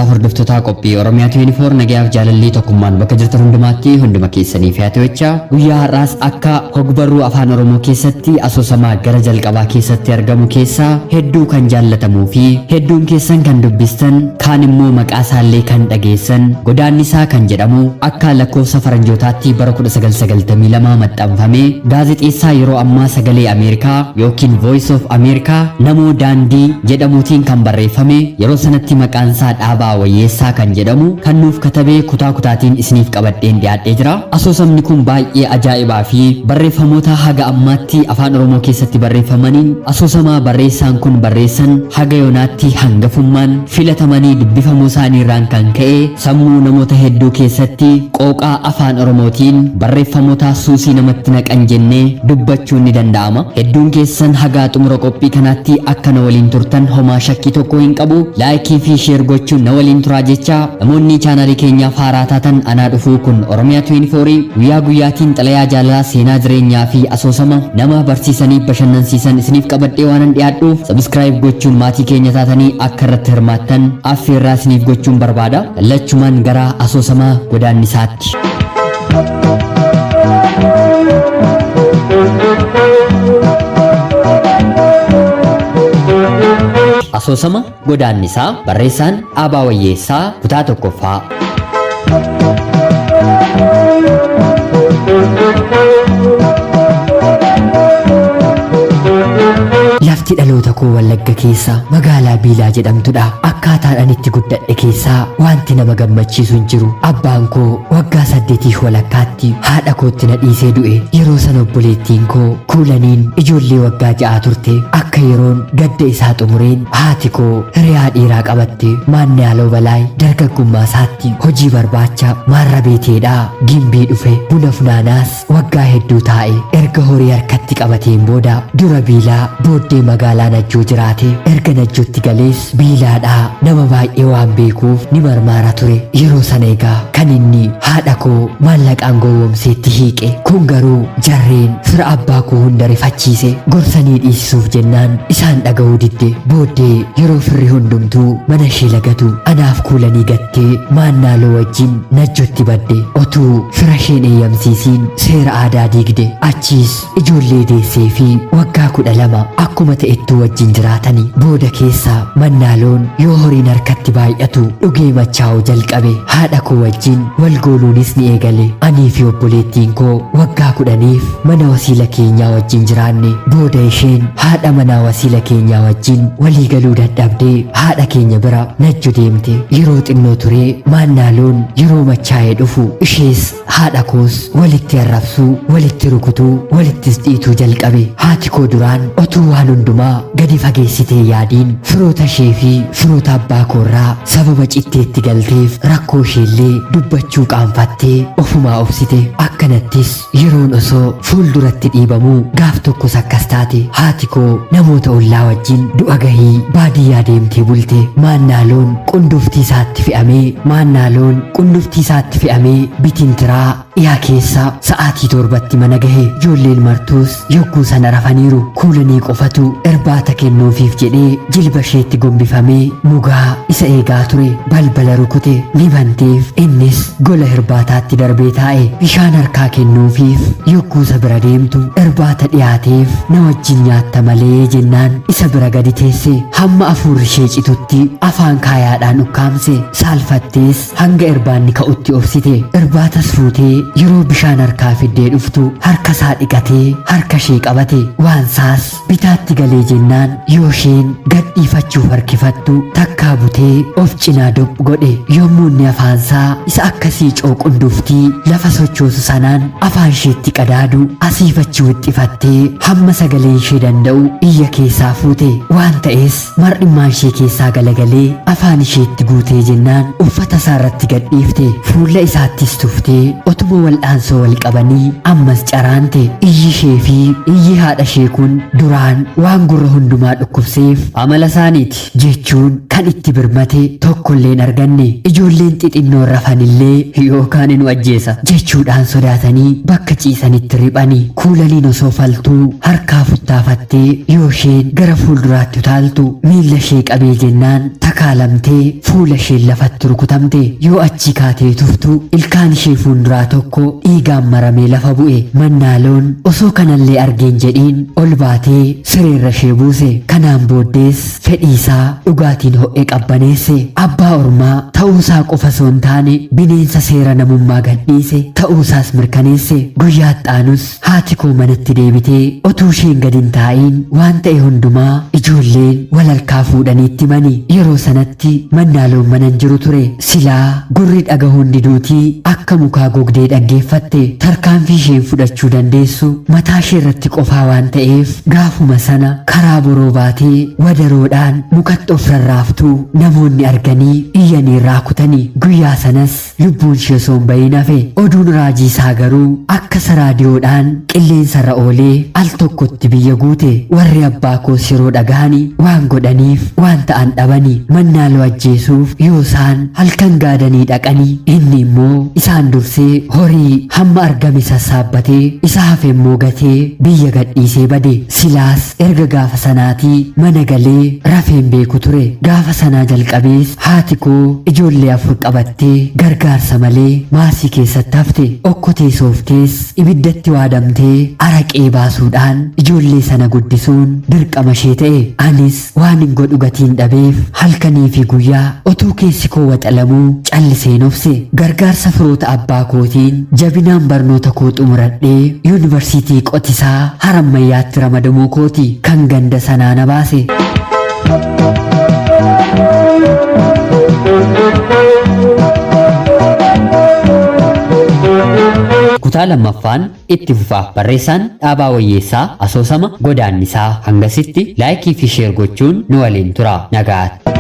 Hordoftoota qophii Oromiyaa 24 nagayaaf jaalalli tokkummaan bakka jirtan hundumaatti hunduma keessanii fi atiyocha guyyaa har'aas akka hogbarruu afaan Oromoo keessatti asoosamaa gara jalqabaa keessatti argamu keessaa hedduu kan jaallatamuu fi hedduun keessan kan dubbistan kaan immoo maqaa isaallee kan dhageessan godaannisaa kan jedhamu akka lakkoofsa faranjootaatti bara 1992 maxxanfame gaazexeessaa yeroo ammaa sagalee Ameerikaa yookiin Voice of America namoo daandii jedhamuutiin kan barreeffame yeroo sanatti maqaan isaa Dhaabaa Wayyeessaa kan jedhamu kan nuuf katabee kutaa kutaatiin isiniif qabadheen dhiyaadhee jira. Asoosamni kun baay'ee ajaa'ibaa fi barreeffamoota haga ammaatti afaan Oromoo keessatti barreeffamaniin asoosamaa barreessaan kun barreessan haga yoonaatti hangafummaan filatamanii dubbifamuu isaanii irraan kan ka'e sammuu namoota hedduu keessatti qooqaa afaan Oromootiin barreeffamoota suusii namatti naqan jennee dubbachuun ni danda'ama. Hedduun keessan haga xumura qophii kanaatti akka na waliin turtan homaa shakkii tokko hin qabu. Laayikii fi sheer gochuun na waliin turaa jecha namoonni chaanalii keenyaaf haaraa taatan anaa dhufuu kun Oromiyaa 24 guyyaa guyyaatiin xalayaa jaalalaa seenaa jireenyaa fi asoosama nama barsiisanii bashannansiisan isiniif qabadhee waanan dhiyaadhuuf sabskiraayib gochuun maatii keenya taatanii akka irratti hirmaattan affeerraa isiniif gochuun barbaada. Lachumaan gara asoosamaa godaannisaatti. Asoosama godaannisaa barreessaan Dhaabaa Wayyeessaa kutaa tokkoffaa. Lafti dhaloota koo Wallagga keessa magaalaa Biilaa jedhamtudha. Akkaataan ani itti guddadhe keessaa wanti nama gammachiisu hin jiru. Abbaan koo waggaa 8 walakkaatti haadha kootti na dhiisee du'e. Yeroo sana obboleettiin koo kuulaniin ijoollee waggaa 6 turte. Akka yeroon gadda isaa xumureen haati koo hiriyaa dhiiraa qabatte maanni haaloo balaay dargaggummaa isaatti hojii barbaacha maarra beeteedhaa gimbii dhufe buna funaanaas waggaa hedduu taa'e. Erga horii harkatti qabateen booda dura Biilaa booddee magaalaa Najjoo jiraate. Erga Najjootti galees Biilaadhaa nama baay'ee waan beekuuf ni marmaara ture. Yeroo sana egaa kan inni haadha koo maallaqaan gowwoomseetti hiiqe. Kun garuu jarreen fira abbaa koo hunda rifachiise. Gorsanii dhiisisuuf jennaan isaan dhaga'uu didde. Booddee yeroo firri hundumtuu mana ishee lagatu anaaf kuulanii gattee maannaaloo wajjin Najjootti badde. Otuu fira isheen eeyyamsiisiin seera aadaa diigde. Achiis ijoollee deessee fi waggaa 12 akkuma ta'ettuu wajjin jiraatanii. Booda keessa mannaaloon yoo horiin harkatti baay'atu dhugee machaa'uu jalqabe. Haadha koo wajjin wal gooluunis ni eegale. Anii fi obboleettiin koo waggaa 10f mana wasiila keenyaa wajjin jiraanne. Booda isheen haadha manaa wasiila keenyaa wajjin walii galuu dadhabdee haadha keenya bira Najjo deemte. Yeroo xinnoo turee mannaaloon yeroo machaa'ee dhufu ishees haadha koos walitti arrabsuu, walitti rukutuu, walittis dhiituu jalqabe. Haati koo duraan otuu waan hundumaa gadi fageessitee yaadiin firoota ishee fi firoota abbaa koorraa sababa citteetti galteef rakkoo isheellee dubbachuu qaanfattee ofumaa obsite. Akkanattis yeroon osoo fuulduratti dhiibamuu gaaf tokkos akkas taate. Haati koo namoota ollaa wajjin du'a gahii baadiyyaa deemtee bulte. Maannaaloon qunnuftii isaatti fe'amee bitintiraa dhiyaa keessa sa'aatii 7tti mana gahe. Ijoolleen martuus yogguu sana rafaniiru. Kuulanii qofatu irbaata kennuufiif jedhee jilba isheetti gombifamee mugaa isa eegaa ture. Balbala rukute ni banteef. Innis gola irbaataatti darbee taa'e. Bishaan harkaa kennuufiif yogguu isa bira deemtu irbaata dhiyaateef na wajjin nyaatta malee jennaan isa bira gadi teesse. Hamma afuurri ishee citutti afaan kaayaadhaan ukkaamse. Saalfattees hanga irbaanni ka'utti obsite. Irbaatas fuutee yeroo bishaan harkaa fiddee dhuftu harka isaa dhiqatee harka ishee qabate. Waansaas bitaatti galee jennaan yoo isheen gadhiifachuuf harkifattu takkaa butee of cinaa dop godhe. Yommuu inni afaansaa isa akkasii cooqunduftii lafa sochoosu sanaan afaan isheetti qadaadu asiif achi wixxifattee hamma sagaleen ishee danda'u iyya keessaa fuute. Waan ta'es mar'immaan ishee keessaa galagalee afaan isheetti guutee jennaan uffata isaa irratti gadhiifte. Fuula isaattis tuftee otuma wal'aansoo wal qabanii ammas caraante. Iyyi ishee fi iyyi haadha ishee kun duraan waan gurra hundumaa dhukkubseef amala isaaniiti jechuun kan kan itti birmate tokkollee hin arganne. Ijoolleen xixinnoon rafanillee yookaan nu ajjeesa jechuudhaan sodaatanii bakka ciisanitti riphanii. Kuulaliin osoo faltuu harkaa futtaafattee yoo isheen gara fuulduraatti utaaltu miilla ishee qabee jennaan takaalamtee fuula ishee lafatti rukutamte. Yoo achi kaatee tuftu ilkaan ishee fuulduraa tokko dhiigaan maramee lafa bu'e. Mannaaloon osoo kanallee argeen jedhiin ol baatee sireerra ishee buuse. Kanaan booddees fedhii isaa dhugaatiin ho'e qabbaneesse. Abbaa ormaa ta'uusaa qofa osoo hin taane bineensa seera namummaa gadhiise ta'uusaas mirkaneesse. Guyyaa xaanus haati koo manatti deebitee otuu isheen gad hin taa'iin waan ta'e hundumaa ijoolleen wal harkaa fuudhaniitti mani. Yeroo sanatti mannaaloon manan jiru ture. Silaa gurri dhagahuun diduutii akka mukaa gogdee dhaggeeffatte. Tarkaanfii isheen fudhachuu dandeessu mataa ishee irratti qofaa waan ta'eef gaafuma sana karaa boroo baatee wadaroodhaan mukatti of rarraaftuu namoonni arganii iyyanii irraa kutanii. Guyyaa sanas lubbuun ishee osoo hin bahin hafe. Oduun raajii isaa garuu akkas raadiyoodhaan qilleensarra oolee al tokkotti biyya guute. Warri abbaa koos yeroo dhagahanii waan godhaniif waan ta'an dhabanii. Mannaaloo ajjeesuuf yoo isaan halkan gaadanii dhaqanii inni immoo isaan dursee horii hamma argame sassaabbatee isa hafe immoo gatee biyya gadhiisee bade. Silaas erga gaafa sanaatii mana galee rafeen beeku ture. Gaafa sanaa jalqabees haati koo ijoollee 4 qabattee gargaarsa malee maasii keessatti hafte. Okkotee sooftees ibiddatti waadamtee araqee baasuudhaan ijoollee sana guddisuun dirqama ishee ta'e. Anis waan hin godhu gatiin dhabeef halkanii fi guyyaa otuu keessi koo waxalamuu calliseen obse. Gargaarsa firoota abbaa kootiin jabinaan barnoota koo xumuradhee yuunivarsiitii qotisaa Harammayyaatti ramadamuu kooti kan ganda sanaa na baase. Kutaa lammaffaan itti fufaa. Barreessaan Dhaabaa Wayyeessaa asoosama godaannisaa. Hangasitti laayikii fi sheer gochuun nu waliin tura. Nagaatti.